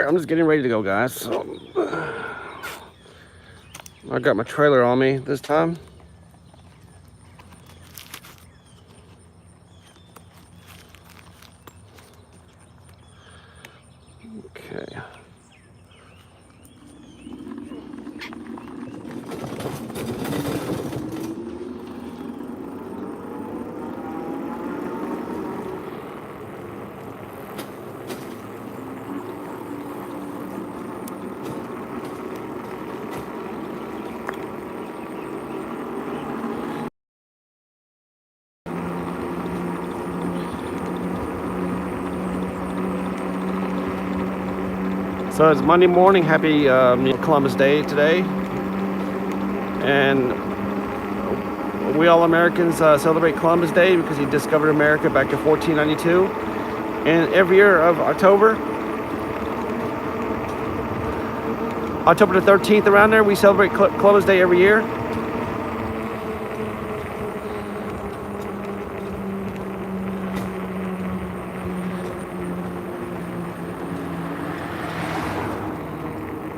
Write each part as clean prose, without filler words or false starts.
I'm just getting ready to go, guys. So, I got my trailer on me this time. Okay. So it's Monday morning. Happy Columbus Day today, and we all Americans celebrate Columbus Day because he discovered America back in 1492. And every year of October the 13th, around there, we celebrate Columbus Day every year.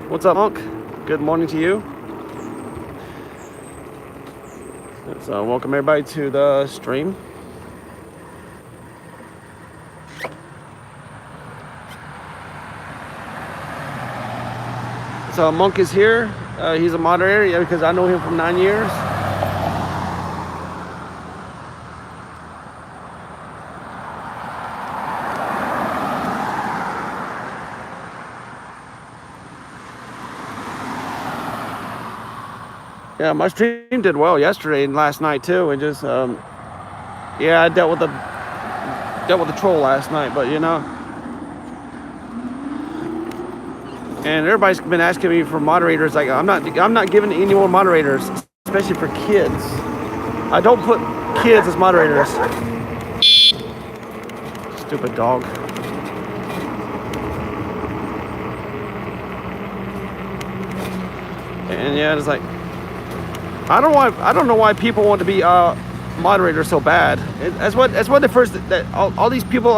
What's up, Monk? Good morning to you. So welcome everybody to the stream. So Monk is here. He's a moderator because I know him from 9 years. Yeah, my stream did well yesterday and last night too, and just yeah, I dealt with the troll last night, but you know, and everybody's been asking me for moderators. Like I'm not giving any more moderators, especially for kids. I don't put kids as moderators. Stupid dog. And yeah, it's like, I don't know why people want to be moderators so bad. That's what the first that all these people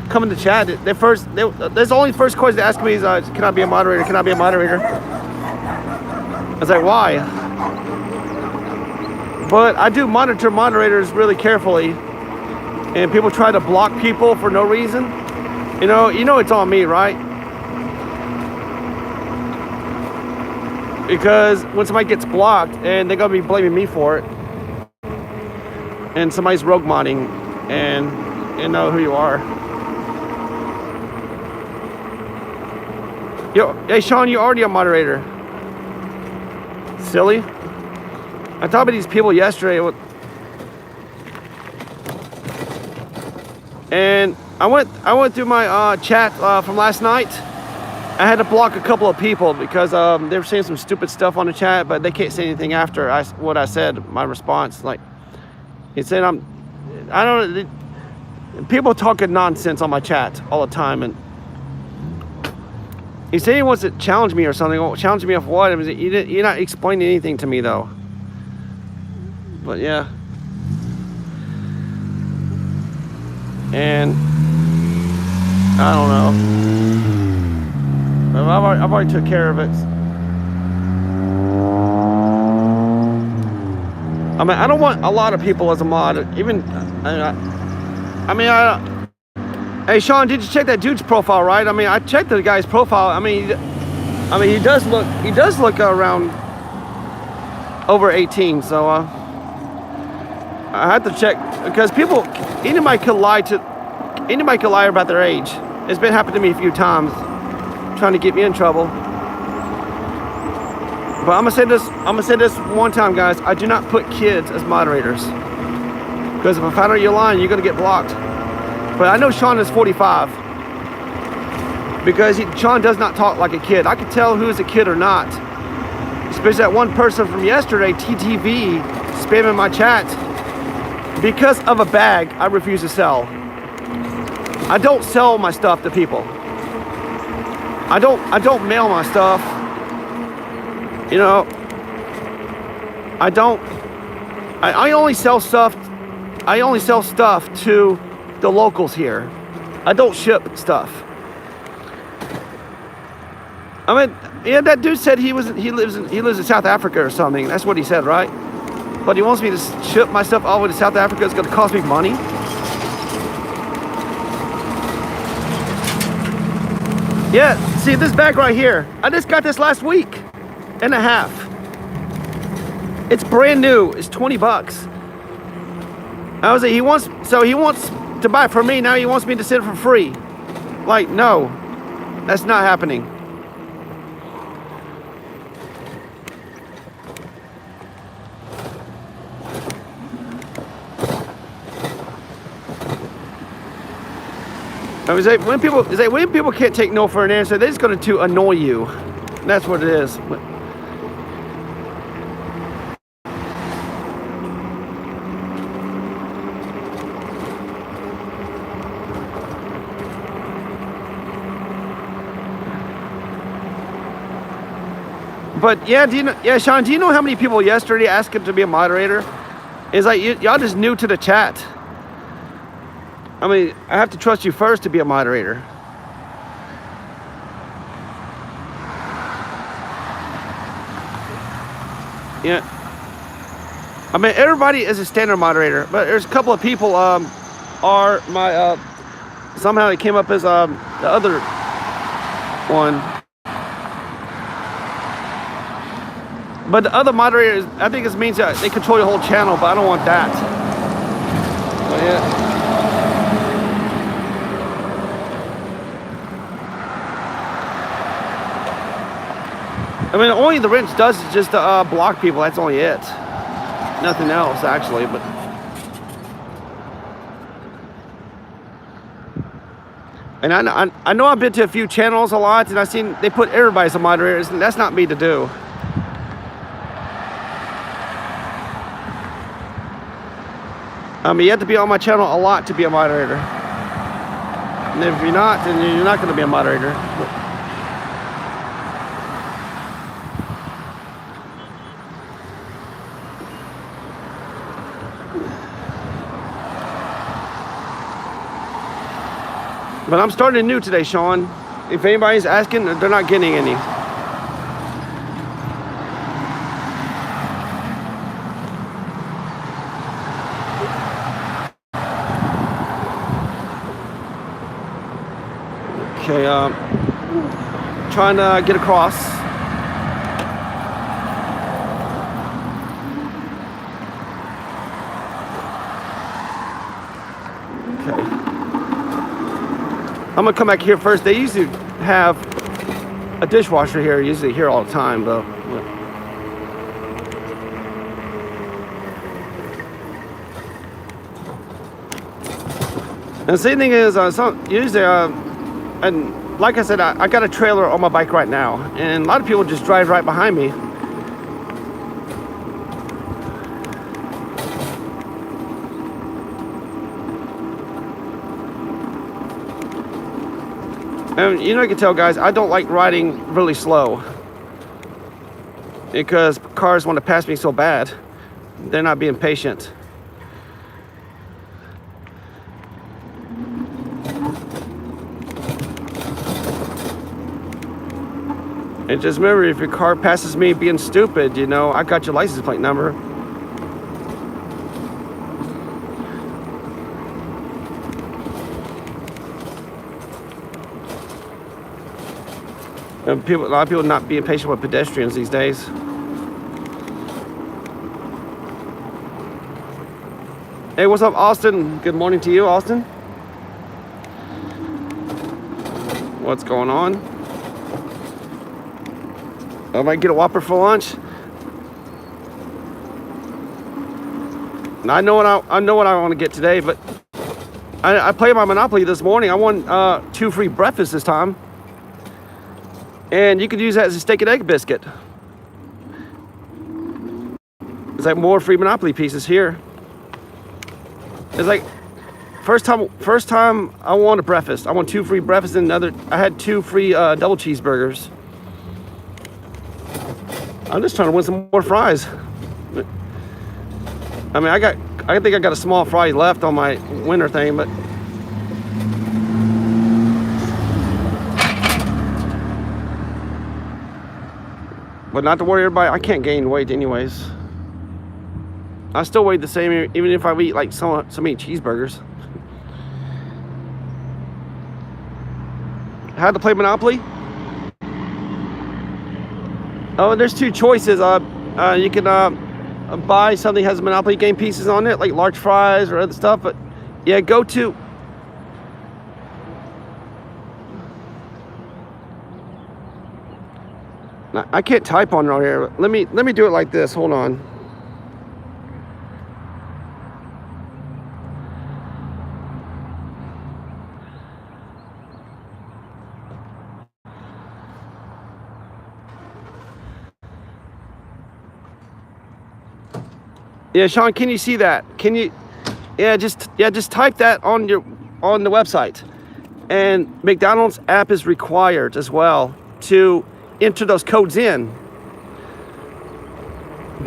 come in the chat. There's only first question they ask me is, can I be a moderator? Can I be a moderator? I was like, why? But I do monitor moderators really carefully, and people try to block people for no reason. You know it's on me, right? Because when somebody gets blocked, and they're gonna be blaming me for it, and somebody's rogue modding, and you know who you are. Yo, hey Sean, you're already a moderator. Silly. I talked about these people yesterday, and I went through my chat from last night. I had to block a couple of people because they were saying some stupid stuff on the chat, but they can't say anything after what I said, my response. Like, he said people talking nonsense on my chat all the time, and he said he wants to challenge me or something. Well, challenge me of what? You're not explaining anything to me, though. But yeah. And I don't know. I've already took care of it. I mean, I don't want a lot of people as a mod. Even, hey Sean, did you check that dude's profile? Right? I mean, I checked the guy's profile. I mean, he does look around over 18. So I had to check because anybody could lie about their age. It's been happened to me a few times, trying to get me in trouble. But I'm gonna say this one time, guys. I do not put kids as moderators, because if I find out you're lying, you're gonna get blocked. But I know Sean is 45 because Sean does not talk like a kid. I can tell who is a kid or not, especially that one person from yesterday, TTV, spamming my chat because of a bag I refuse to sell. I don't sell my stuff to people. I don't mail my stuff. You know, I only sell stuff to the locals here. I don't ship stuff. I mean, yeah, that dude said he lives in South Africa or something. That's what he said, right? But he wants me to ship my stuff all the way to South Africa. It's going to cost me money. Yeah, see this bag right here. I just got this last week and a half. It's brand new. It's 20 bucks. I was like, he wants to buy it for me. Now he wants me to send it for free. Like, no, that's not happening. I was like, when people can't take no for an answer, they're just going to annoy you. That's what it is. But yeah, Sean, do you know how many people yesterday asked him to be a moderator? It's like y'all just new to the chat. I mean, I have to trust you first to be a moderator. Yeah. I mean, everybody is a standard moderator, but there's a couple of people are my somehow they came up as the other one. But the other moderators, I think it means that they control your whole channel, but I don't want that. But yeah. I mean, only the wrench does is just to block people. That's only it. Nothing else, actually. But and I know I've been to a few channels a lot, and I've seen they put everybody as a moderator, and that's not me to do. I mean, you have to be on my channel a lot to be a moderator. And if you're not, then you're not going to be a moderator. But I'm starting new today, Sean. If anybody's asking, they're not getting any. Okay, trying to get across. Okay. I'm gonna come back here first. They usually have a dishwasher here, usually here all the time, though. And the same thing is, usually, and like I said, I got a trailer on my bike right now, and a lot of people just drive right behind me. And you know, you can tell, guys, I don't like riding really slow because cars want to pass me so bad. They're not being patient. And just remember, if your car passes me being stupid, you know, I got your license plate number. And a lot of people not being patient with pedestrians these days. Hey, what's up, Austin? Good morning to you, Austin. What's going on? I might get a Whopper for lunch. And I know what I want to get today, but I played my Monopoly this morning. I won 2 free breakfasts this time. And you could use that as a steak and egg biscuit. It's like more free Monopoly pieces here. It's like first time I won a breakfast. I won 2 free breakfasts and I had 2 free double cheeseburgers. I'm just trying to win some more fries. I mean, I think I got a small fry left on my winter thing, but But not to worry, everybody, I can't gain weight anyways. I still weigh the same even if I eat like so many cheeseburgers. How to play Monopoly? Oh, there's two choices. You can buy something that has Monopoly game pieces on it, like large fries or other stuff. But yeah, go to. I can't type on right here. Let me do it like this. Hold on. Yeah, Sean, can you see that? Can you? Yeah, just type that on the website. And McDonald's app is required as well to enter those codes in.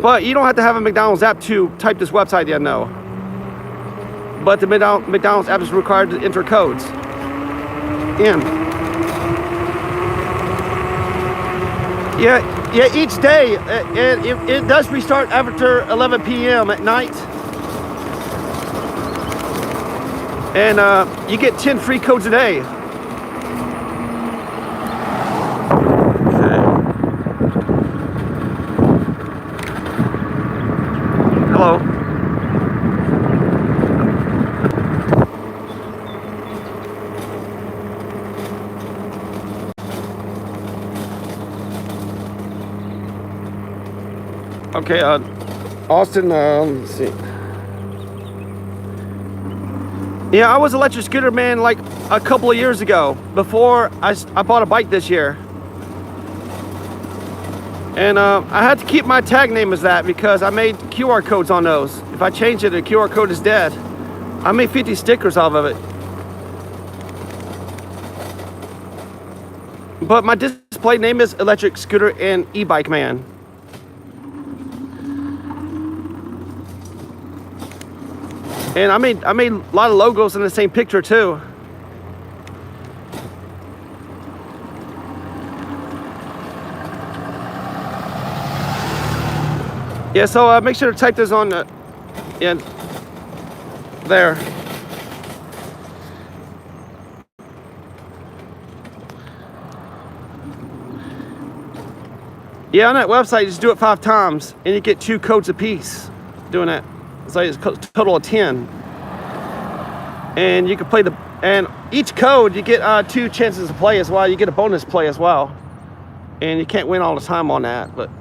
But you don't have to have a McDonald's app to type this website in, no. But the McDonald's app is required to enter codes in. Yeah, each day it does restart after 11 p.m. at night. And you get 10 free codes a day. Okay. Hello. Okay, Austin, let's see. Yeah, I was electric scooter man like a couple of years ago, before I bought a bike this year. And I had to keep my tag name as that because I made QR codes on those. If I change it, the QR code is dead. I made 50 stickers off of it. But my display name is Electric Scooter and E-Bike Man. And I made a lot of logos in the same picture too. Yeah, so make sure to type this on the there. Yeah, on that website, just do it 5 times, and you get 2 codes apiece doing that. So it's a total of 10. And you can play and each code, you get 2 chances to play as well. You get a bonus play as well. And you can't win all the time on that, but.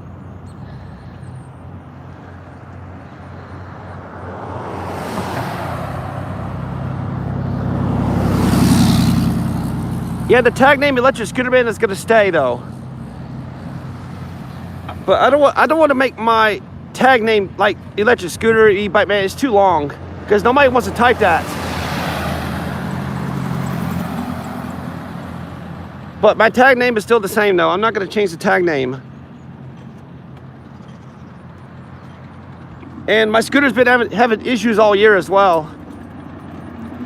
Yeah, the tag name Electric Scooter Man is gonna stay though. But I don't want to make my tag name like Electric Scooter E-Bike Man. It's too long because nobody wants to type that. But my tag name is still the same though. I'm not going to change the tag name. And my scooter's been having issues all year as well.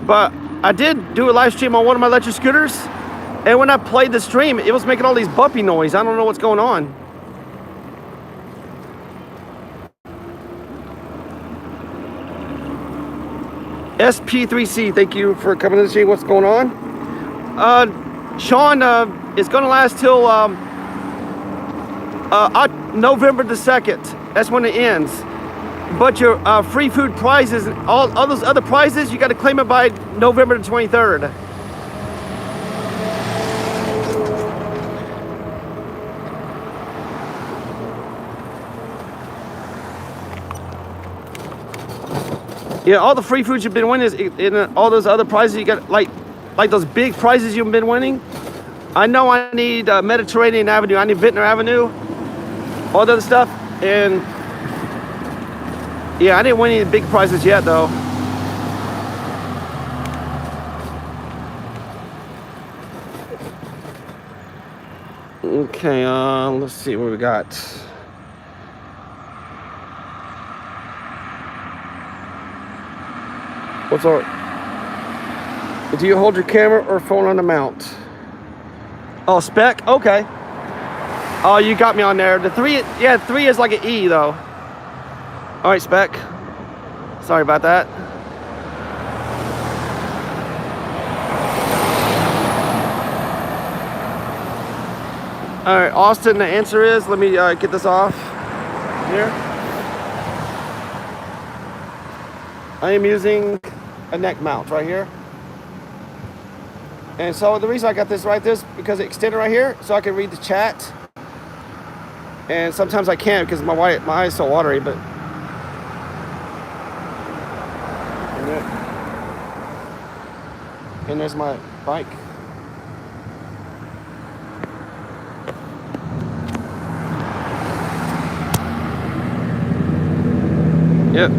But I did do a live stream on one of my electric scooters, and when I played the stream, it was making all these bumpy noise. I don't know what's going on. SP3C, thank you for coming to see what's going on. Sean, it's going to last till November the 2nd. That's when it ends. But your free food prizes, all those other prizes, you got to claim it by November the 23rd. Yeah, all the free foods you've been winning is in all those other prizes you got, like those big prizes you've been winning. I know I need Mediterranean Avenue, I need Vintner Avenue, all the other stuff, and yeah, I didn't win any big prizes yet though. Okay, let's see what we got. What's our? Do you hold your camera or phone on the mount? Oh, spec? Okay. Oh, you got me on there. The 3, yeah, 3 is like an E though. All right, Spec. Sorry about that. All right, Austin, the answer is, let me get this off here. I am using a neck mount right here. And so the reason I got this right there is because it extended right here so I can read the chat. And sometimes I can't because my eyes so watery, but and there's my bike. Yep.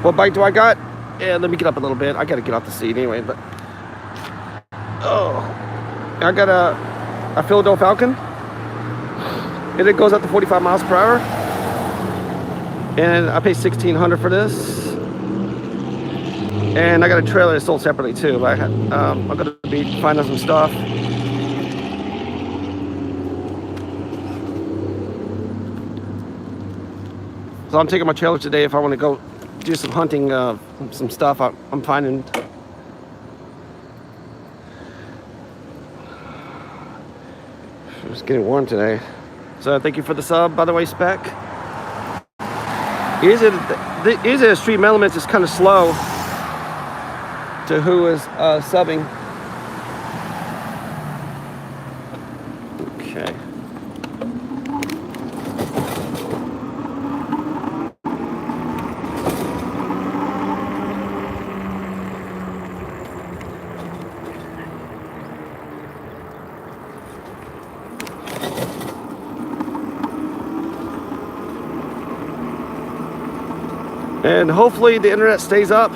What bike do I got? Yeah, let me get up a little bit. I gotta get off the seat anyway, but oh, I got a Philodo Falcon, and it goes up to 45 miles per hour, and I pay $1,600 for this. And I got a trailer that's sold separately too. But I'm gonna be finding some stuff. So I'm taking my trailer today if I want to go do some hunting, some stuff I'm finding. It's getting warm today. So thank you for the sub, by the way, Spec. Easy to Stream Elements is kind of slow to who is subbing. Okay. And hopefully the internet stays up.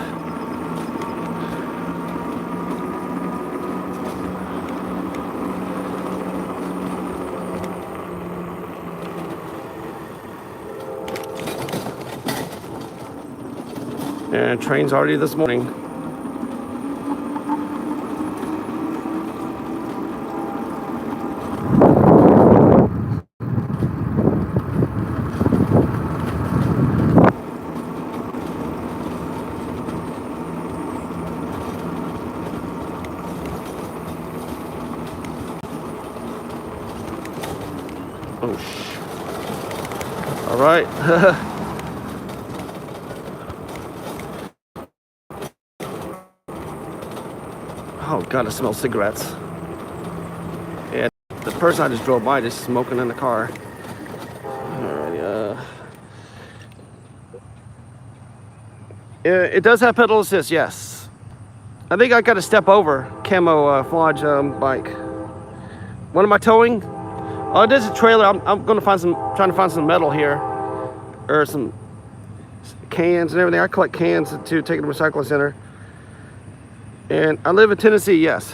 And train's already this morning. All right. Oh God, I smell cigarettes. Yeah, the person I just drove by just smoking in the car. Alright, it does have pedal assist, yes. I think I got to step over camo flage bike. What am I towing? Oh, this is a trailer. I'm gonna trying to find some metal here, or some cans and everything. I collect cans to take to the recycling center. And I live in Tennessee, yes.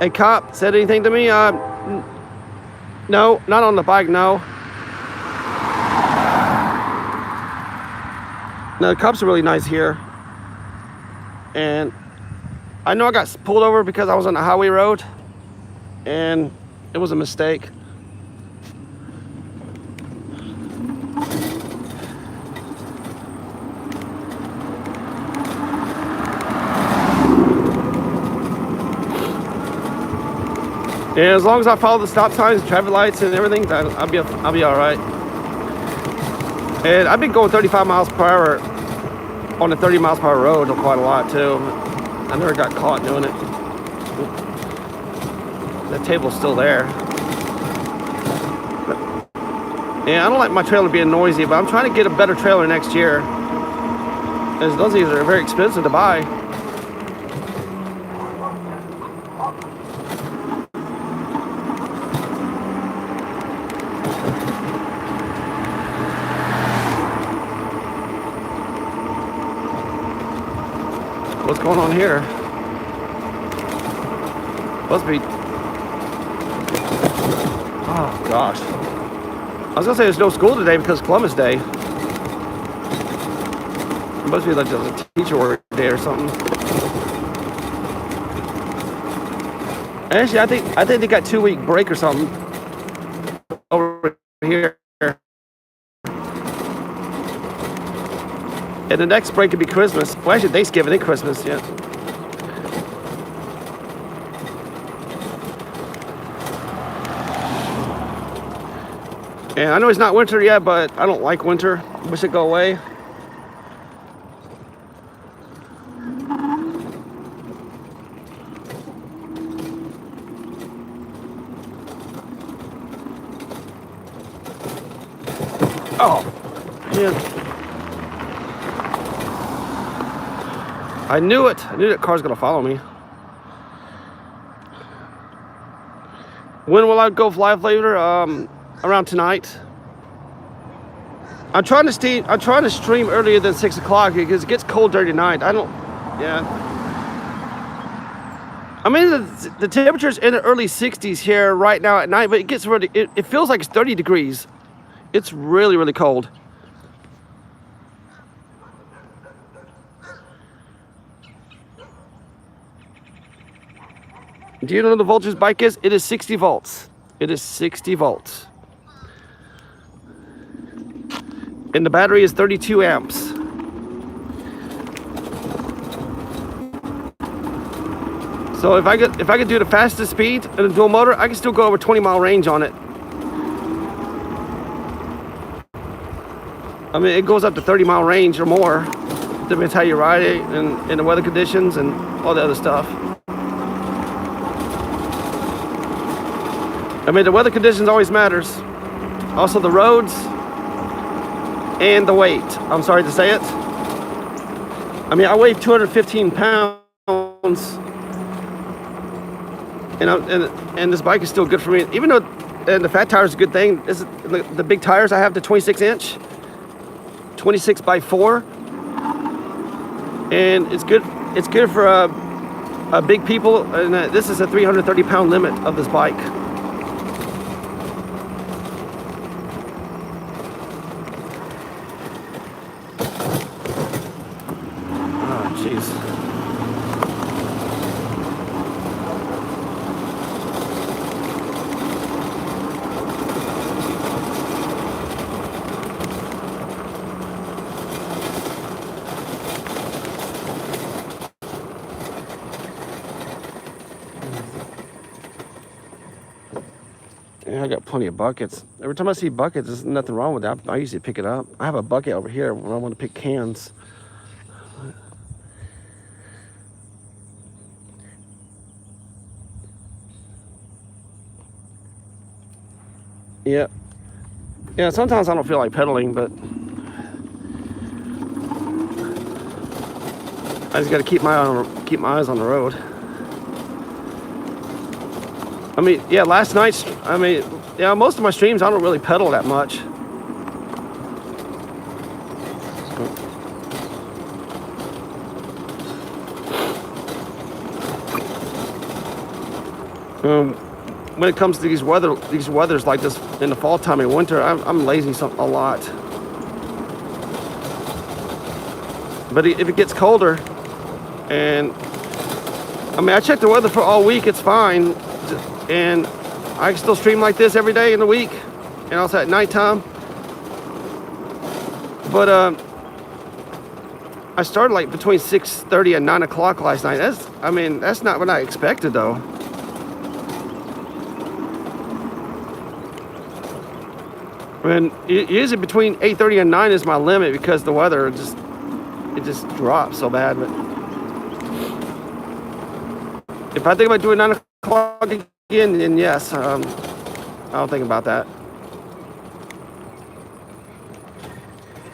A cop said anything to me? No, not on the bike, no. No, the cops are really nice here. And I know I got pulled over because I was on the highway road, and it was a mistake. And as long as I follow the stop signs, traffic lights, and everything, I'll be all right. And I've been going 35 miles per hour on the 30 miles per hour road quite a lot too. I never got caught doing it. The table's still there. Yeah, I don't like my trailer being noisy, but I'm trying to get a better trailer next year, as those things are very expensive to buy. What's going on here? Must be. Oh gosh. I was gonna say there's no school today because Columbus Day. It must be like a teacher work day or something. Actually, I think they got 2-week break or something over here. And the next break could be Christmas. Well, actually, Thanksgiving and Christmas, yeah. And I know it's not winter yet, but I don't like winter. I wish it'd go away. Oh, man. I knew it. I knew that car's gonna follow me. When will I go live later? Around tonight. I'm trying to stream earlier than 6 o'clock because it gets cold during the night. Yeah. I mean, the temperature's in the early 60s here right now at night, but it gets really, it feels like it's 30 degrees. It's really, really cold. Do you know what the voltage bike is? It is 60 volts. It is 60 volts. And the battery is 32 amps. So if I could do the fastest speed in a dual motor, I can still go over 20-mile range on it. I mean, it goes up to 30-mile range or more, depends how you ride it and the weather conditions and all the other stuff. I mean, the weather conditions always matters. Also the roads and the weight. I'm sorry to say it. I mean, I weigh 215 pounds. And this bike is still good for me. Even though the fat tire is a good thing. The big tires I have, the 26-inch. 26 by 4. And it's good for big people. And this is a 330-pound limit of this bike. Yeah, I got plenty of buckets. Every time I see buckets, there's nothing wrong with that. I usually pick it up. I have a bucket over here when I want to pick cans. Yeah. Yeah, sometimes I don't feel like pedaling, but I just got to keep my eyes on the road. I mean, yeah, last night, yeah, most of my streams, I don't really pedal that much. When it comes to these weathers like this in the fall time and winter, I'm lazy a lot. But if it gets colder, and I mean, I checked the weather for all week, it's fine. And I can still stream like this every day in the week, and also at nighttime. But I started like between 6:30 and 9 o'clock last night. That's not what I expected though. And usually between 8:30 and 9 is my limit because the weather just drops so bad. But if I think about doing 9 o'clock again, then yes, I'll think about that.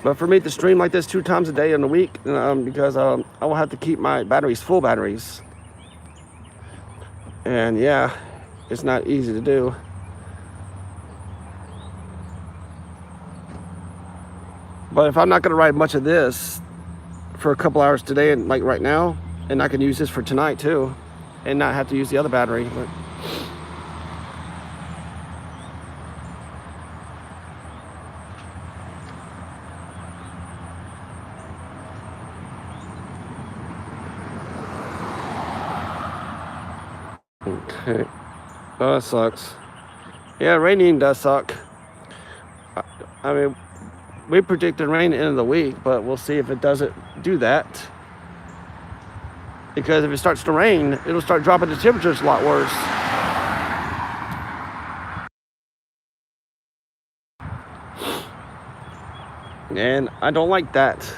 But for me to stream like this 2 times a day in a week, because I will have to keep my full batteries. And yeah, it's not easy to do. But if I'm not going to ride much of this for a couple hours today, and like right now, And I can use this for tonight too, and not have to use the other battery. But okay. Oh, that sucks. Yeah, raining does suck. I mean, we predicted rain at the end of the week, but we'll see if it doesn't do that. Because if it starts to rain, it'll start dropping the temperatures a lot worse. And I don't like that.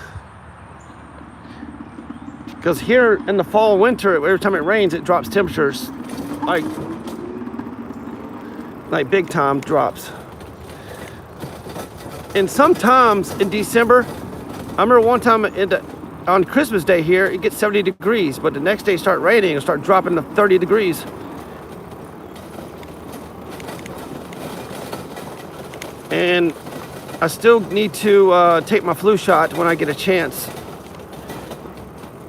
Because here in the fall, winter, every time it rains, it drops temperatures. Like big time drops. And sometimes in December, I remember one time on Christmas Day here, it gets 70 degrees, but the next day start raining and start dropping to 30 degrees. And I still need to take my flu shot when I get a chance,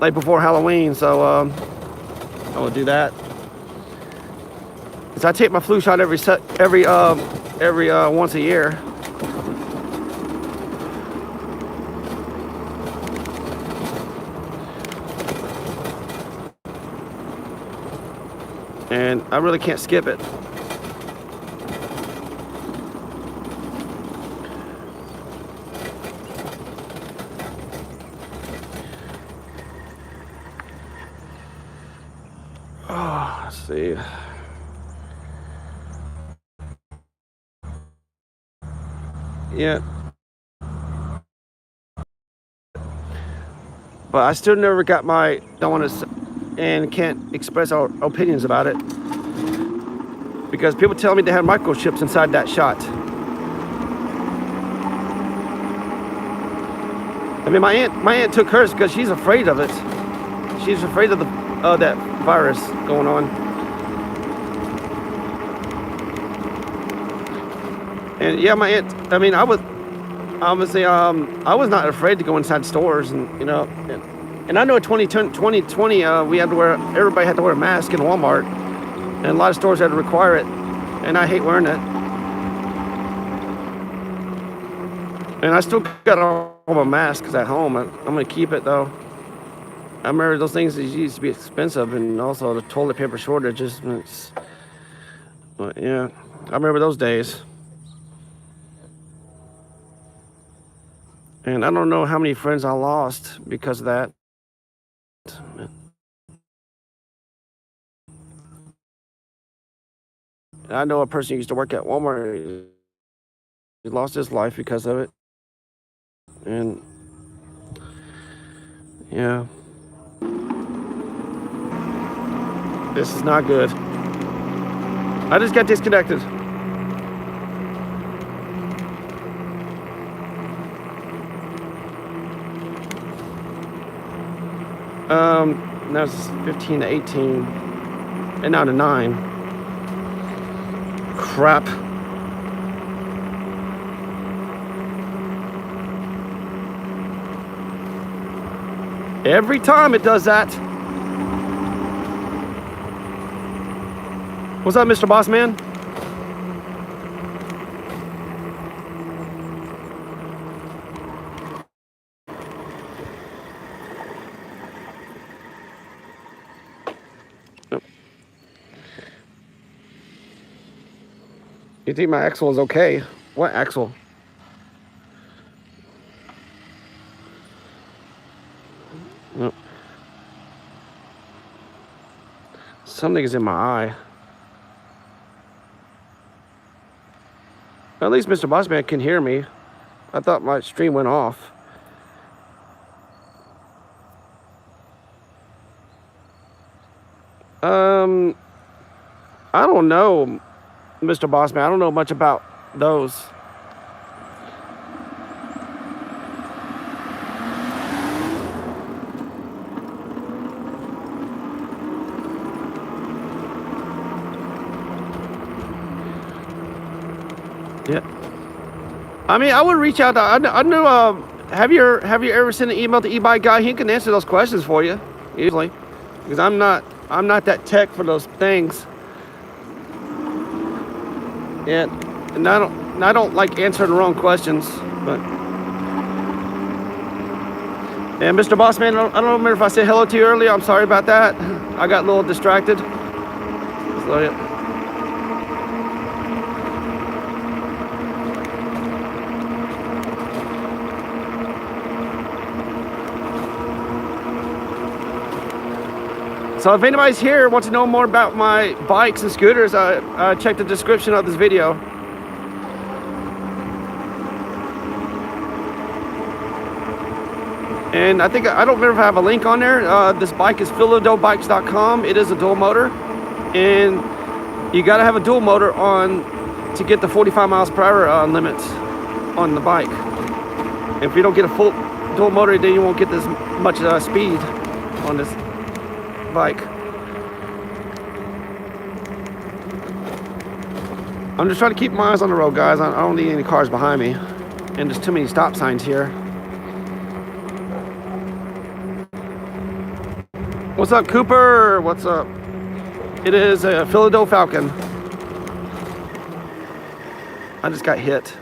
like before Halloween, so I will do that. Cause I take my flu shot every once a year. And I really can't skip it. Oh, let's see. Yeah. But I still never got don't want to, and can't express our opinions about it. Because people tell me they have microchips inside that shot. I mean, my aunt took hers because she's afraid of it. She's afraid of that virus going on. And yeah, my aunt. I mean, I was not afraid to go inside stores, and you know, and I know in 2020 everybody had to wear a mask in Walmart, and a lot of stores had to require it, and I hate wearing it. And I still got all my masks at home. I'm gonna keep it though. I remember those things used to be expensive, and also the toilet paper shortages. But yeah, I remember those days. And I don't know how many friends I lost because of that. I know a person who used to work at Walmart. He lost his life because of it. And yeah, this is not good. I just got disconnected. That was 15 to 18, and now to 9. Crap. Every time it does that. What's up, Mr. Boss Man? You think my axle is okay? What axle? Nope. Something is in my eye. At least Mr. Bossman can hear me. I thought my stream went off. I don't know, Mr. Bossman. I don't know much about those. Yeah. I mean, I would reach out to, I know, have you ever sent an email to e-bike guy? He can answer those questions for you, usually. because I'm not that tech for those things. Yeah, and I don't like answering the wrong questions, but. And Mr. Bossman, I don't remember if I said hello to you earlier. I'm sorry about that. I got a little distracted. So, yeah. So if anybody's here and wants to know more about my bikes and scooters, check the description of this video. And I don't remember if I have a link on there. This bike is philodobikes.com. It is a dual motor, and you got to have a dual motor on to get the 45 miles per hour limits on the bike. If you don't get a full dual motor, then you won't get this much speed on this bike. I'm just trying to keep my eyes on the road, guys. I don't need any cars behind me, and there's too many stop signs here. What's up, Cooper? What's up? It is a Philodo Falcon. I just got hit.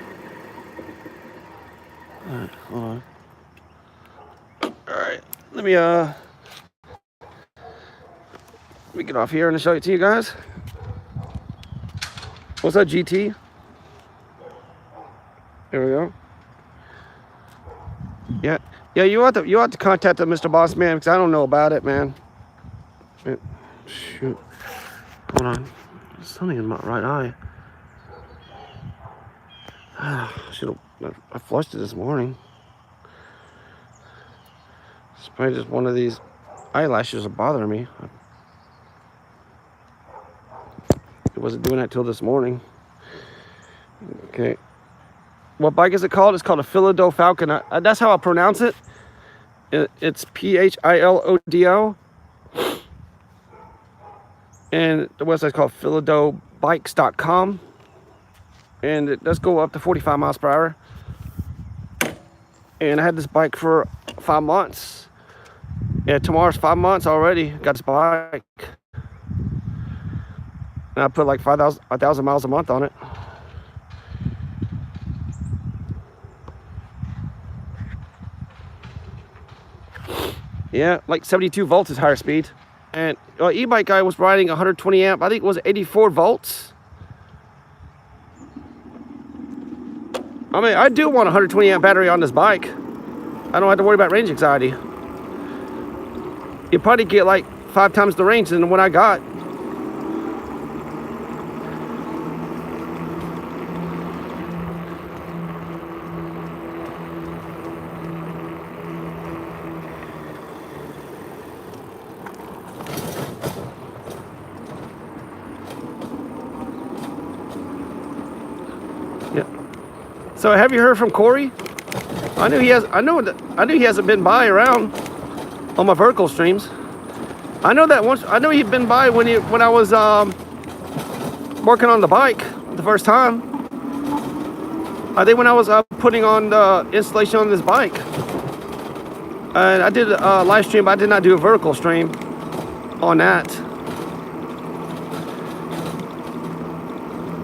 All right, hold on. All right, let me get off here and show it to you guys. What's up, GT? There we go. Yeah, you have to contact Mr. Boss Man, because I don't know about it, man. Shoot. Hold on. There's something in my right eye. I flushed it this morning. It's probably just one of these eyelashes are bothering me. It wasn't doing that till this morning. Okay. What bike is it called? It's called a Philodo Falcon. That's how I pronounce it. It's Philodo. And the website's called philodobikes.com. And it does go up to 45 miles per hour. And I had this bike for 5 months. Yeah, tomorrow's 5 months already. Got this bike. And I put like 1,000 miles a month on it. Yeah, like 72 volts is higher speed. And e-bike guy was riding 120 amp. I think it was 84 volts. I mean, I do want a 120 amp battery on this bike. I don't have to worry about range anxiety. You probably get like 5 times the range than what I got. So have you heard from Corey? I knew he hasn't been by around on my vertical streams. I know that once. I know he'd been by when I was working on the bike the first time. I think when I was putting on the installation on this bike, and I did a live stream, but I did not do a vertical stream on that.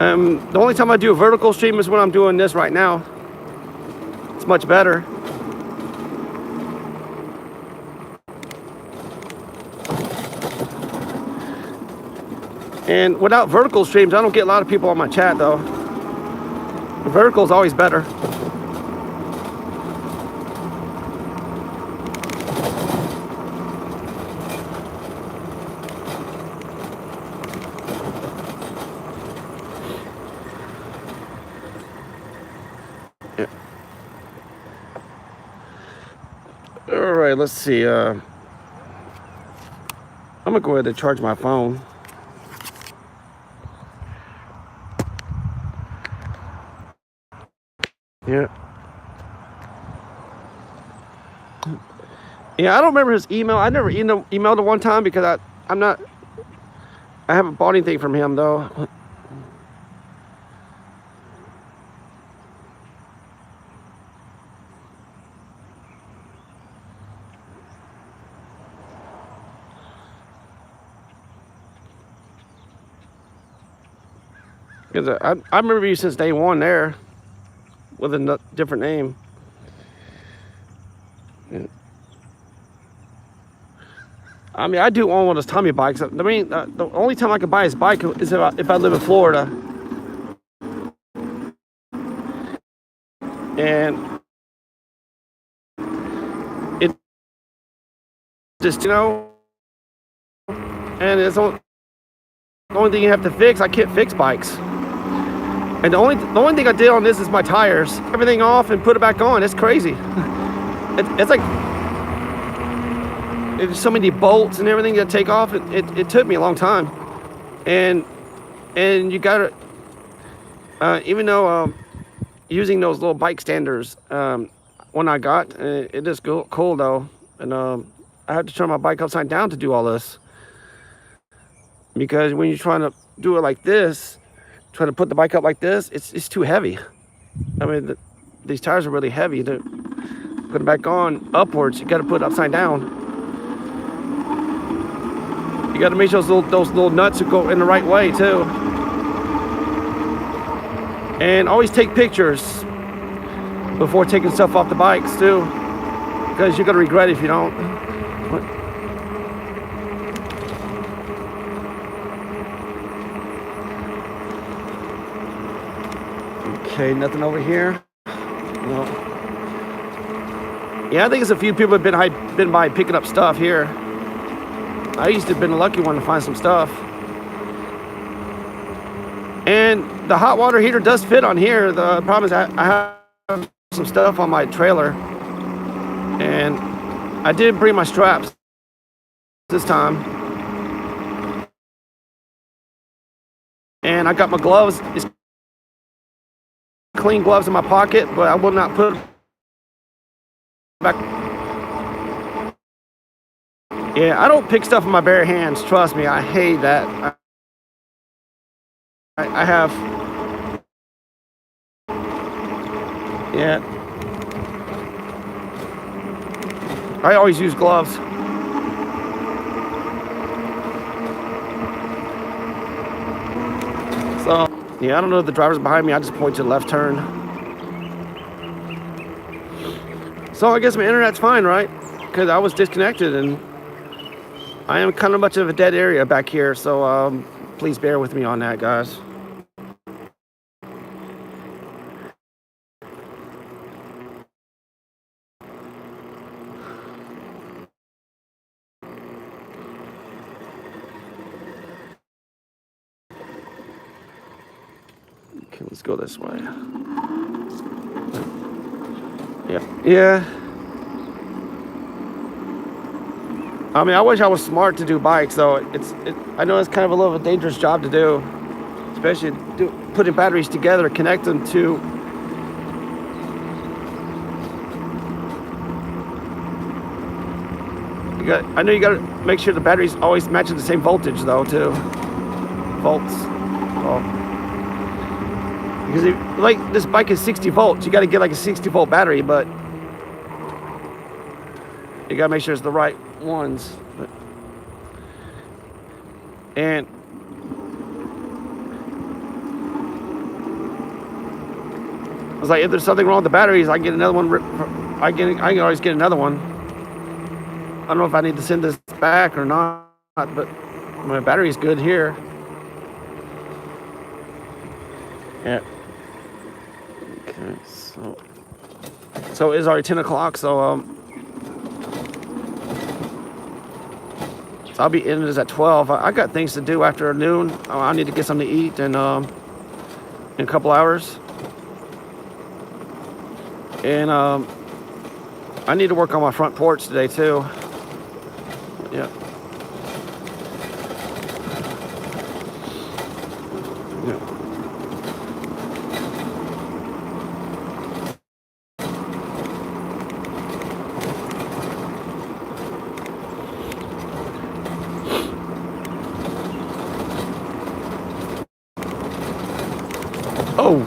The only time I do a vertical stream is when I'm doing this right now. It's much better. And without vertical streams, I don't get a lot of people on my chat though. The vertical is always better. All right, let's see. I'm gonna go ahead and charge my phone. Yeah. Yeah, I don't remember his email. I never emailed him one time because I haven't bought anything from him though. Because I remember you since day one there with a different name. I mean, I do own one of those Tommy bikes. I mean, the only time I can buy his bike is if I live in Florida. And it just, and it's the only thing you have to fix. I can't fix bikes. And the only thing I did on this is my tires. Everything off and put it back on. It's crazy. It's like there's so many bolts and everything to take off. It took me a long time. And you gotta, even though using those little bike standers, when I got, it is cool though. And I had to turn my bike upside down to do all this. Because when you're trying to do it like this, trying to put the bike up like this, it's too heavy. I mean, these tires are really heavy. To put it back on upwards, you got to put it upside down. You got to make sure those little nuts go in the right way too. And always take pictures before taking stuff off the bikes too, because you're gonna regret it if you don't. Okay, nothing over here. No. Yeah, I think it's a few people have been by picking up stuff here. I used to have been the lucky one to find some stuff. And the hot water heater does fit on here. The problem is I have some stuff on my trailer. And I did bring my straps this time. And I got my gloves. It's clean gloves in my pocket, but I will not put back. Yeah, I don't pick stuff in my bare hands. Trust me, I hate that. I have. Yeah. I always use gloves. So, yeah, I don't know if the driver's behind me. I just point to the left turn. So I guess my internet's fine, right? Because I was disconnected and I am kind of much of a dead area back here. So please bear with me on that, guys. Okay, let's go this way. Yeah. I mean, I wish I was smart to do bikes, though. I know it's kind of a little bit dangerous job to do, especially putting batteries together, connect them to. I know you got to make sure the batteries always matching the same voltage, though, too. Volts. Oh. Because like this bike is 60 volts, you got to get like a 60 volt battery, but you got to make sure it's the right ones. And I was like, if there's something wrong with the batteries, I can get another one. I can always get another one. I don't know if I need to send this back or not, but my battery's good here. Yeah. Okay, so it's already 10 o'clock, so I'll be in this at 12. I got things to do after noon. I need to get something to eat in a couple hours. And I need to work on my front porch today too. Yeah. Oh.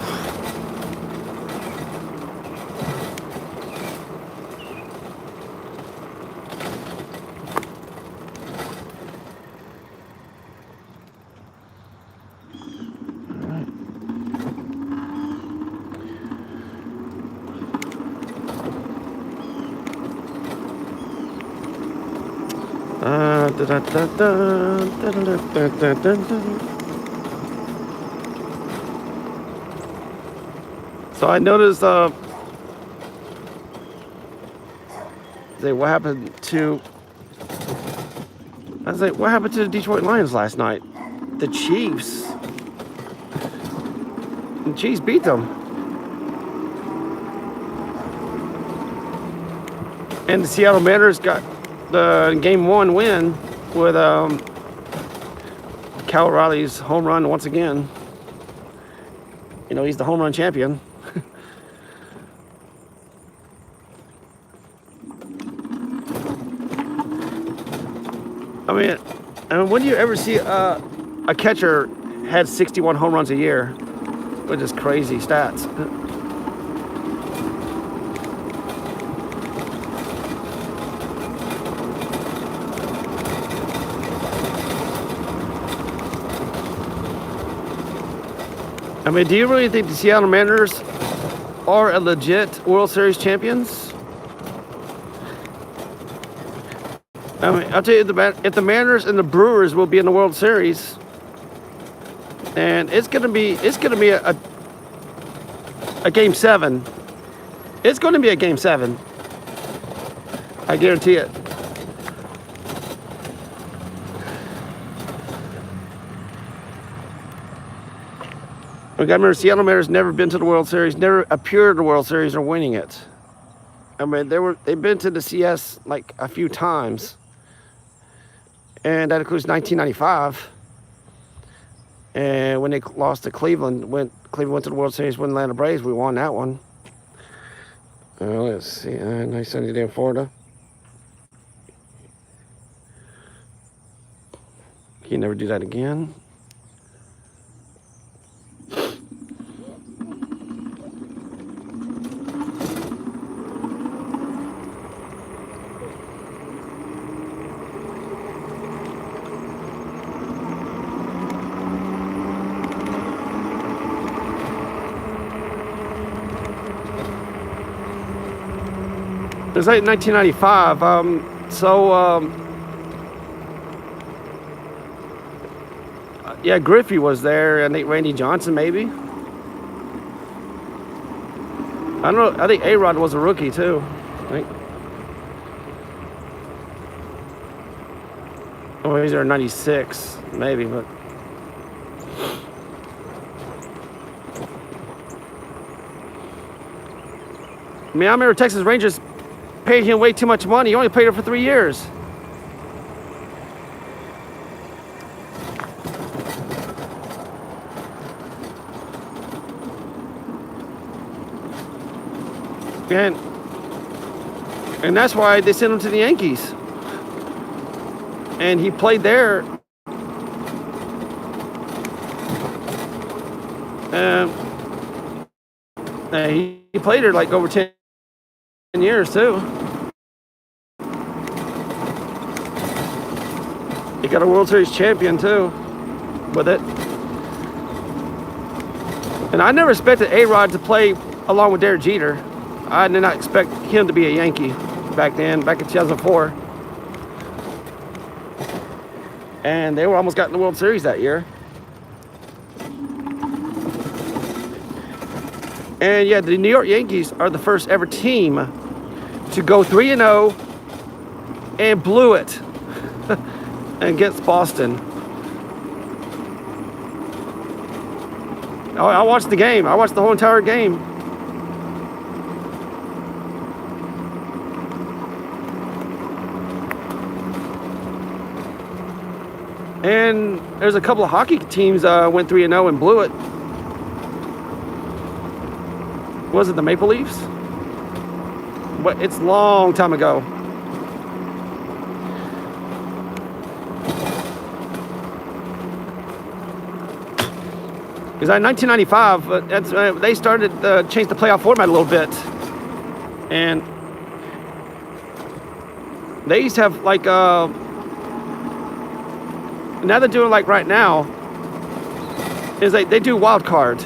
So I noticed, what happened to? I was like, what happened to the Detroit Lions last night? The Chiefs. The Chiefs beat them. And the Seattle Mariners got the Game 1 win with Cal Riley's home run once again. You know, he's the home run champion. I mean, when do you ever see a catcher had 61 home runs a year? Which is crazy stats. I mean, do you really think the Seattle Mariners are a legit World Series champions? I mean, I'll tell you, if the Mariners and the Brewers will be in the World Series, and it's gonna be a Game 7. It's going to be a Game 7. I guarantee it. We got to remember, Seattle Mariners never been to the World Series, never appeared at the World Series or winning it. I mean, they've been to the CS like a few times, and that includes 1995. And when they lost to Cleveland went to the World Series with Atlanta Braves, we won that one. Let's see, nice sunny day in Florida. Can you never do that again? It was like 1995. Yeah, Griffey was there. I think Randy Johnson, maybe. I don't know. I think A-Rod was a rookie too. I think. Oh, he's there in '96, maybe, but. I mean, I remember Texas Rangers paid him way too much money. He only played it for 3 years. And that's why they sent him to the Yankees. And he played there. And he played there like over 10 years too. He got a World Series champion too with it. And I never expected A-Rod to play along with Derek Jeter. I did not expect him to be a Yankee back then, back in 2004. And they were almost got in the World Series that year. And yeah, the New York Yankees are the first ever team to go 3-0 and blew it against Boston. I watched the game. I watched the whole entire game. And there's a couple of hockey teams went 3-0 and blew it. Was it the Maple Leafs? But it's a long time ago. Because in 1995, they started to change the playoff format a little bit. And they used to have like, now they're doing like right now, is they do wild card.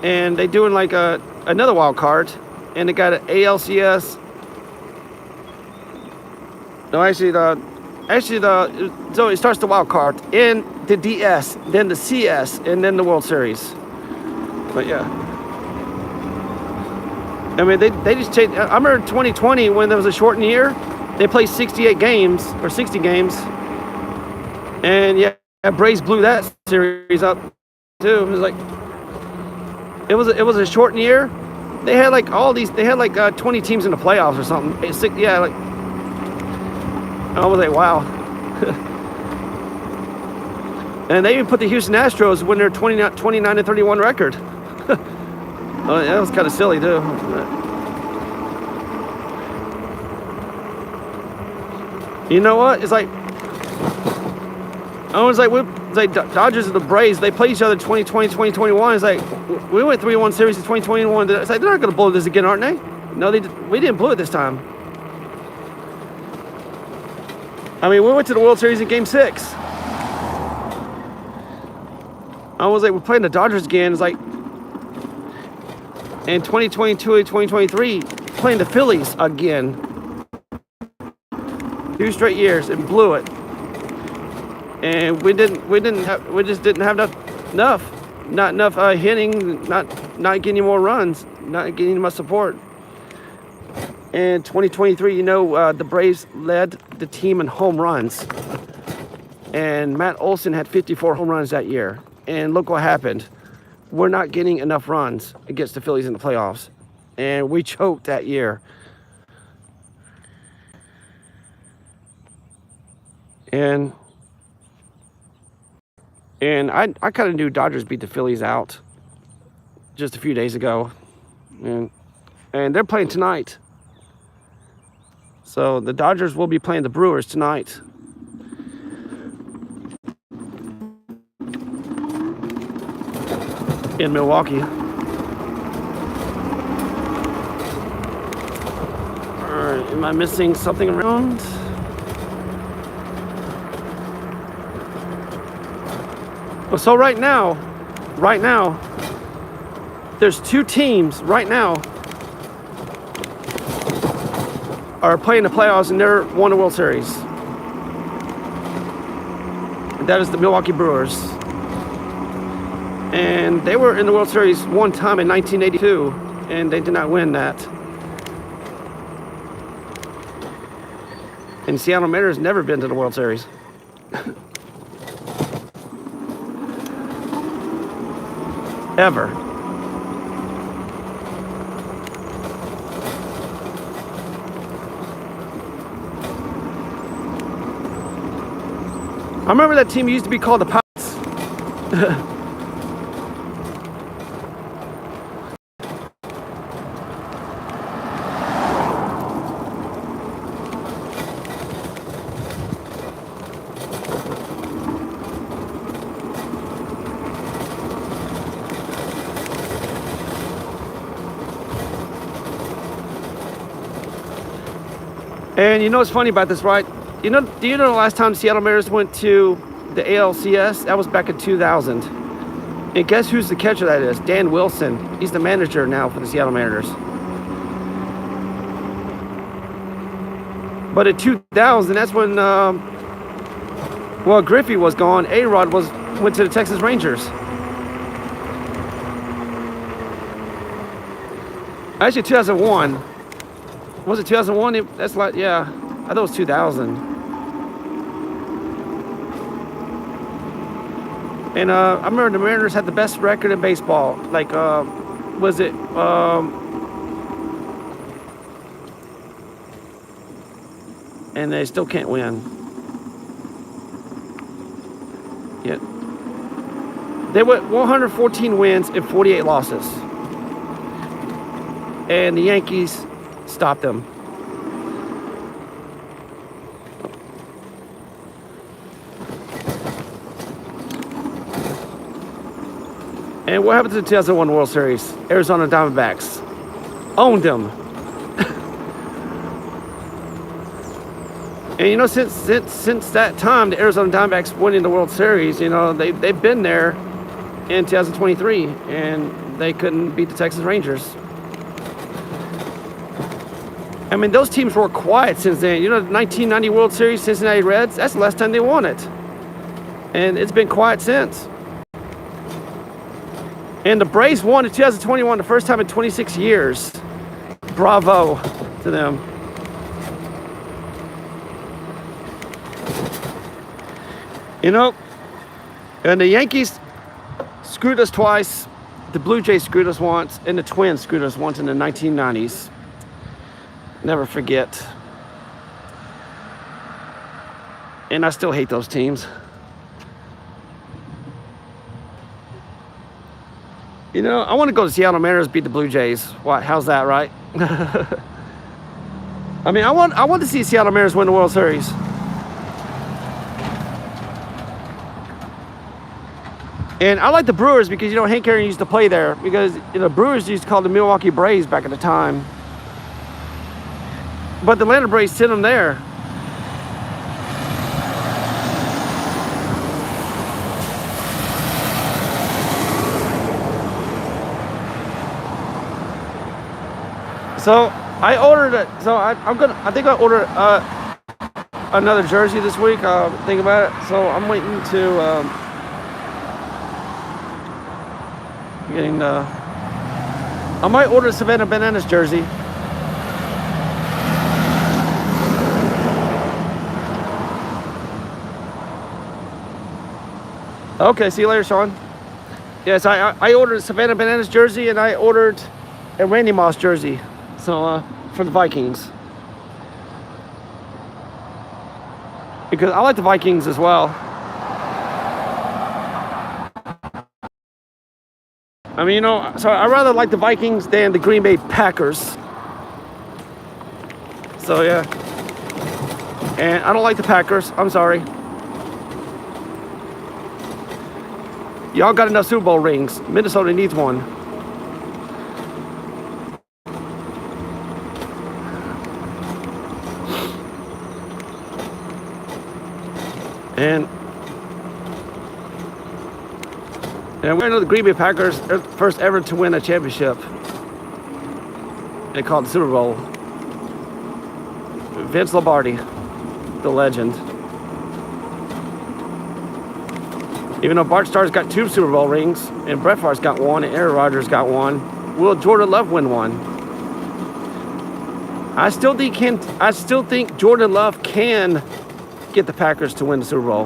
And they doing like another wild card. And they got an ALCS No, so it starts the wild card in the DS, then the CS, and then the World Series. But yeah, I mean they just changed. I remember 2020 when there was a shortened year, they played 68 games or 60 games, and yeah, Braves blew that series up too. It was like it was a shortened year. They had like all these. They had like 20 teams in the playoffs or something. Yeah, like I was like, wow. And they even put the Houston Astros when they're 29-31 record. Oh, that was kind of silly too. You know what? It's like I was like, Dodgers and the Braves. They play each other 2020, 2021. It's like we went 3-1 series in 2021. It's like they're not going to blow this again, aren't they? No, we didn't blow it this time. I mean, we went to the World Series in Game 6. I was like, we're playing the Dodgers again. It's like, in 2022 and 2023, playing the Phillies again. 2 straight years and blew it. And we just didn't have not enough hitting, not getting any more runs, not getting much support. In 2023, you know, the Braves led the team in home runs. And Matt Olson had 54 home runs that year. And look what happened. We're not getting enough runs against the Phillies in the playoffs. And we choked that year. And I kind of knew Dodgers beat the Phillies out just a few days ago. And they're playing tonight. So the Dodgers will be playing the Brewers tonight. In Milwaukee. Alright, am I missing something around? Well, so right now, there's 2 teams right now are playing the playoffs and they're won the World Series. And that is the Milwaukee Brewers. And they were in the World Series one time in 1982, and they did not win that. And Seattle Mariners never been to the World Series. Ever. I remember that team used to be called the Pirates. And you know what's funny about this, right? Do you know the last time Seattle Mariners went to the ALCS? That was back in 2000. And guess who's the catcher that is? Dan Wilson. He's the manager now for the Seattle Mariners. But in 2000, that's when, Griffey was gone. A-Rod went to the Texas Rangers. Actually, 2001. Was it 2001? That's like, yeah, I thought it was 2000. And I remember the Mariners had the best record in baseball. Like, was it, and they still can't win. Yet. They went 114 wins and 48 losses. And the Yankees stopped them. And what happened to the 2001 World Series? Arizona Diamondbacks owned them. And you know, since that time, the Arizona Diamondbacks winning the World Series, you know, they've been there in 2023, and they couldn't beat the Texas Rangers. I mean, those teams were quiet since then. You know, the 1990 World Series, Cincinnati Reds, that's the last time they won it. And it's been quiet since. And the Braves won in 2021, the first time in 26 years. Bravo to them. You know, and the Yankees screwed us twice. The Blue Jays screwed us once, and the Twins screwed us once in the 1990s. Never forget. And I still hate those teams. You know, I want to go to Seattle Mariners beat the Blue Jays. What? How's that, right? I mean, I want to see Seattle Mariners win the World Series. And I like the Brewers because, you know, Hank Aaron used to play there. Because, you know, Brewers used to call the Milwaukee Braves back at the time. But the Atlanta Braves sent them there. So I ordered it. So I think I ordered another jersey this week. Think about it. So I'm waiting to getting the. I might order a Savannah Bananas jersey. Okay, see you later, Sean. Yes, I ordered a Savannah Bananas jersey, and I ordered a Randy Moss jersey. So for the Vikings, because I like the Vikings as well. I mean, you know, so I rather like the Vikings than the Green Bay Packers. So yeah, and I don't like the Packers. I'm sorry. Y'all got enough Super Bowl rings. Minnesota needs one. And we know the Green Bay Packers are the first ever to win a championship. They call it the Super Bowl. Vince Lombardi, the legend. Even though Bart Starr's got 2 Super Bowl rings, and Brett Favre's got 1, and Aaron Rodgers got 1, will Jordan Love win 1? I still think Jordan Love can get the Packers to win the Super Bowl.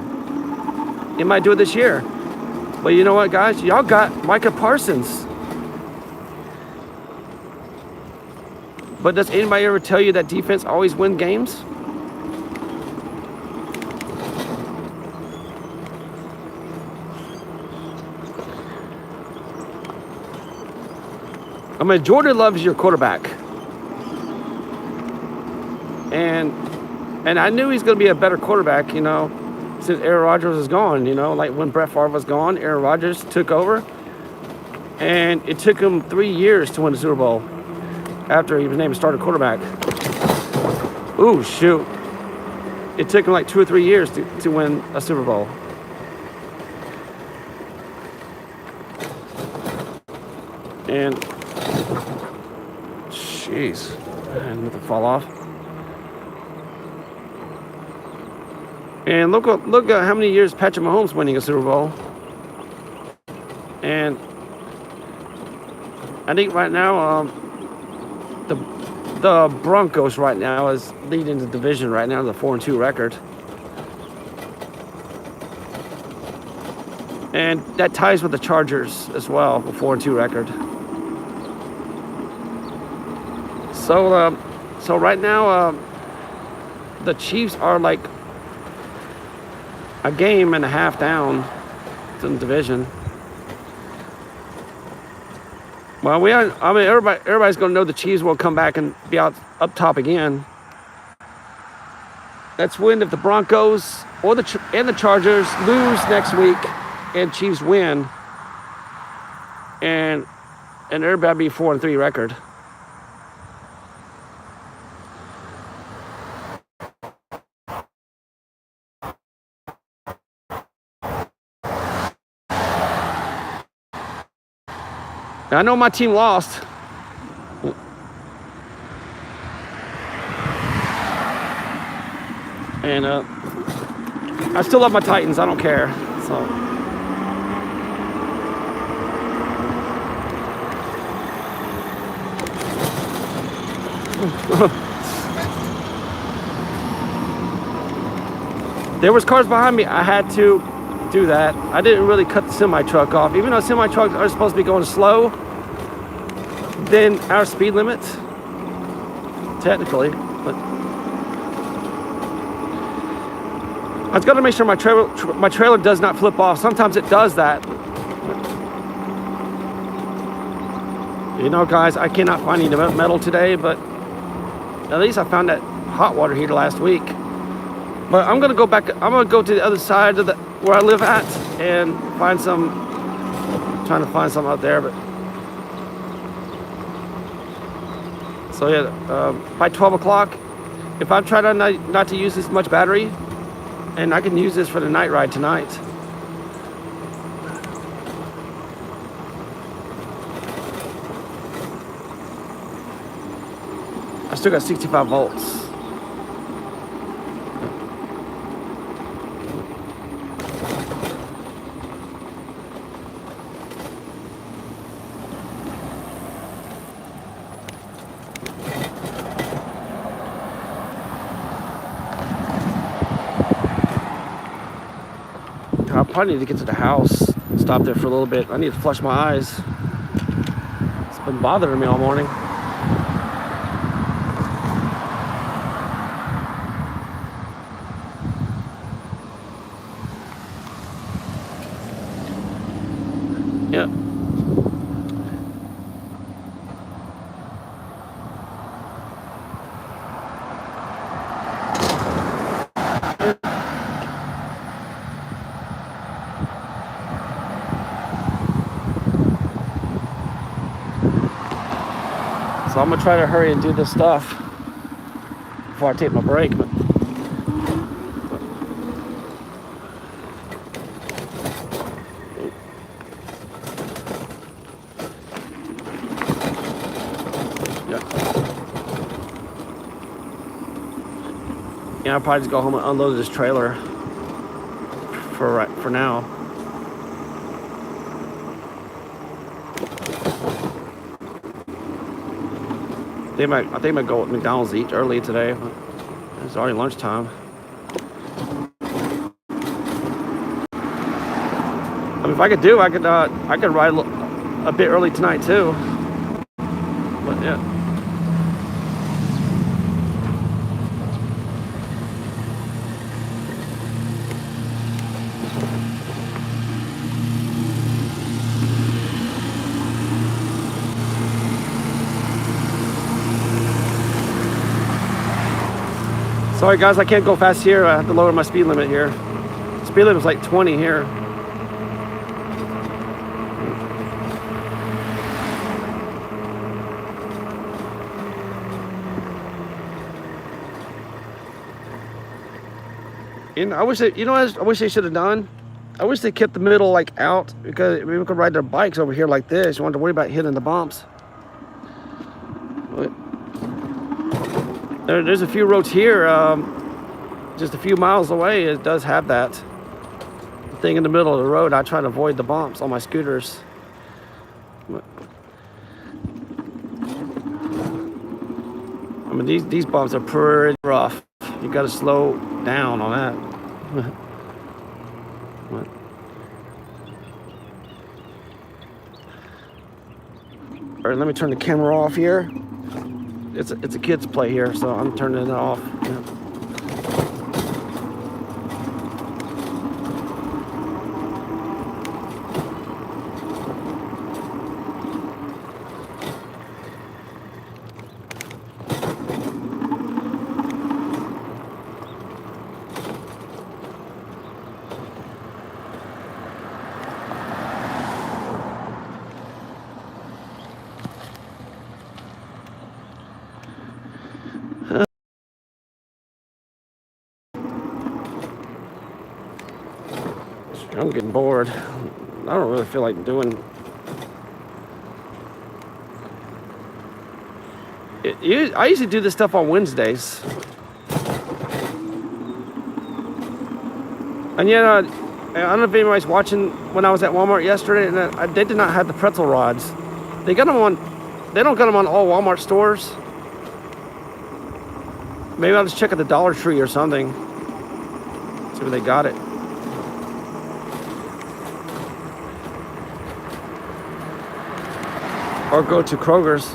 He might do it this year. But you know what, guys? Y'all got Micah Parsons. But does anybody ever tell you that defense always wins games? I mean, Jordan Love is your quarterback. And I knew he's going to be a better quarterback, you know, since Aaron Rodgers was gone, you know. Like when Brett Favre was gone, Aaron Rodgers took over. And it took him 3 years to win the Super Bowl after he was named starting quarterback. Ooh, shoot. It took him like 2 or 3 years to win a Super Bowl. And, jeez, and let it fall off. And look at how many years Patrick Mahomes winning a Super Bowl. And I think right now, the Broncos right now is leading the division right now, the 4-2 record. And that ties with the Chargers as well, the 4-2 record. So right now, the Chiefs are like a game and a half down in the division. Well, everybody's going to know the Chiefs will come back and be up top again. That's when if the Broncos or the Chargers lose next week and Chiefs win, and everybody be 4-3 record. Now, I know my team lost. And I still love my Titans. I don't care. So. There was cars behind me. I had to do that. I didn't really cut the semi truck off, even though semi trucks are supposed to be going slow than our speed limit, technically. But I was gonna make sure my trailer does not flip off. Sometimes it does that. You know, guys, I cannot find any metal today, but at least I found that hot water heater last week. But I'm gonna go back. I'm gonna go to the other side of where I live at and find some. Trying to find some out there, but so yeah. By 12 o'clock, if I'm trying not to use this much battery, and I can use this for the night ride tonight. I still got 65 volts. I probably need to get to the house, stop there for a little bit. I need to flush my eyes. It's been bothering me all morning. Yeah. So I'm gonna try to hurry and do this stuff before I take my break. But yeah, I'll probably just go home and unload this trailer for now. I think I might go with McDonald's to eat early today. It's already lunchtime. I mean, if I could do, I could ride a bit early tonight too. But yeah. Sorry guys, I can't go fast here. I have to lower my speed limit here. Speed limit is like 20 here. And I wish they, I wish they should have done. I wish they kept the middle like out, because we could ride their bikes over here like this. You want to worry about hitting the bumps. But there's a few roads here, just a few miles away. It does have that thing in the middle of the road. I try to avoid the bumps on my scooters. But, I mean, these bumps are pretty rough. You got to slow down on that. But, all right, let me turn the camera off here. It's a kid's play here, so I'm turning it off. Yeah. I'm getting bored. I don't really feel like doing it. I usually do this stuff on Wednesdays. And yet, I don't know if anybody's watching when I was at Walmart yesterday, and they did not have the pretzel rods. They got them on, they don't got them on all Walmart stores. Maybe I'll just check at the Dollar Tree or something. See where they got it. Or go to Kroger's.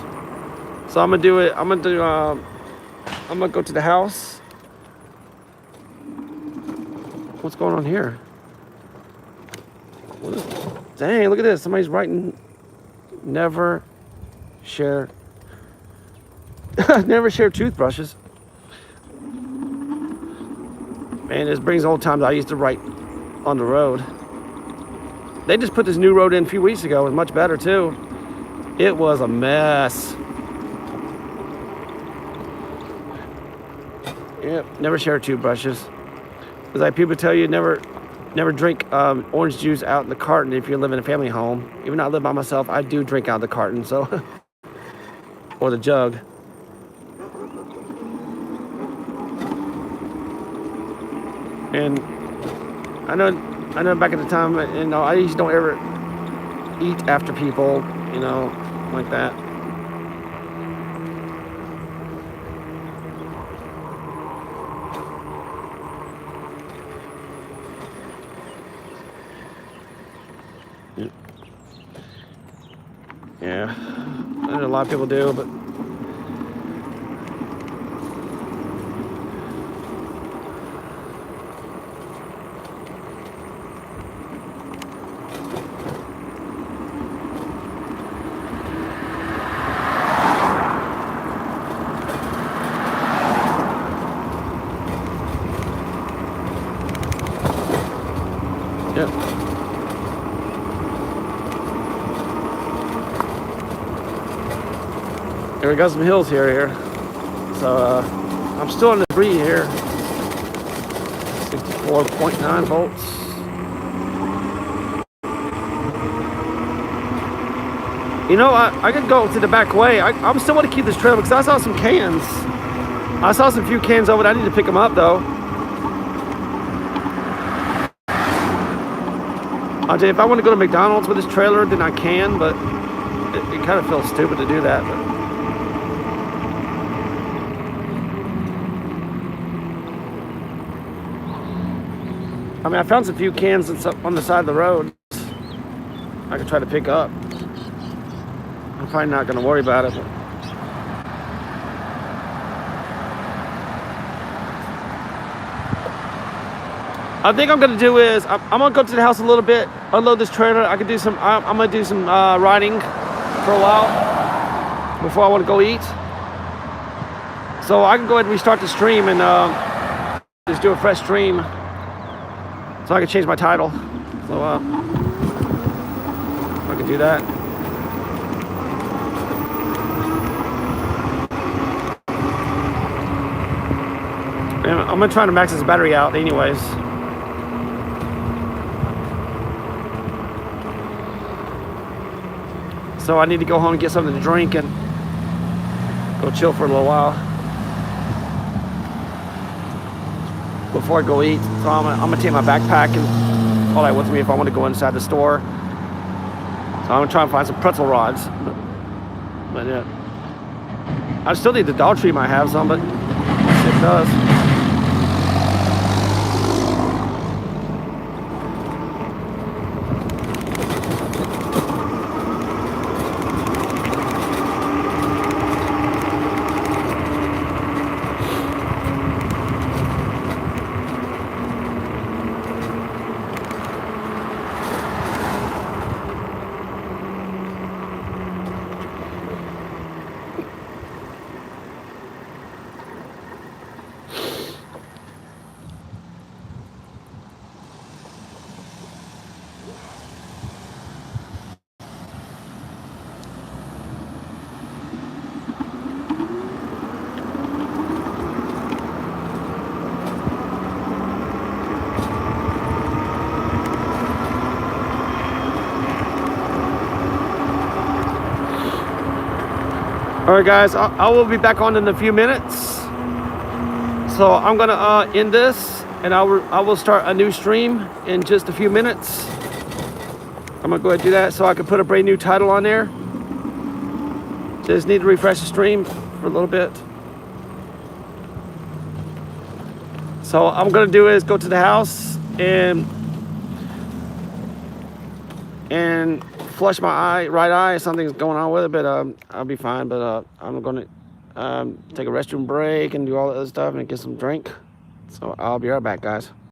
So I'm gonna do it. I'm gonna go to the house. What's going on here? Dang, look at this. Somebody's writing, never share, never share toothbrushes. Man, this brings old times I used to write on the road. They just put this new road in a few weeks ago. It was much better too. It was a mess. Yep, never share toothbrushes. Because like people tell you never drink orange juice out in the carton if you live in a family home. Even though I live by myself, I do drink out of the carton, so or the jug. And I know back at the time, you know, I usually don't ever eat after people, you know, like that. Yeah, I know a lot of people do, but yeah. We got some hills here. So I'm still in the debris here. 64.9 volts. You know, I could go to the back way. I'm still want to keep this trailer because I saw some cans. I saw some few cans over there. I need to pick them up though. I'll tell you, if I want to go to McDonald's with this trailer, then I can, but it kind of feels stupid to do that. But I mean, I found some few cans on the side of the road I could try to pick up. I'm probably not going to worry about it. But I think I'm going to do is I'm going to go to the house a little bit, unload this trailer. I could do some. I'm going to do some riding for a while before I want to go eat. So I can go ahead and restart the stream and just do a fresh stream. So I can change my title. So I can do that. And I'm gonna try to max this battery out anyways. So I need to go home and get something to drink and go chill for a little while before I go eat. So I'm gonna take my backpack and all that with me if I want to go inside the store. So I'm gonna try and find some pretzel rods. But yeah, I still need the Dollar Tree might have some, but it does. All right, guys, I will be back on in a few minutes. So I'm gonna end this and I will start a new stream in just a few minutes. I'm gonna go ahead and do that so I can put a brand new title on there. Just need to refresh the stream for a little bit. So what I'm gonna do is go to the house and flush my right eye. Something's going on with it, but I'll be fine. But I'm gonna take a restroom break and do all that other stuff and get some drink. So I'll be right back, guys.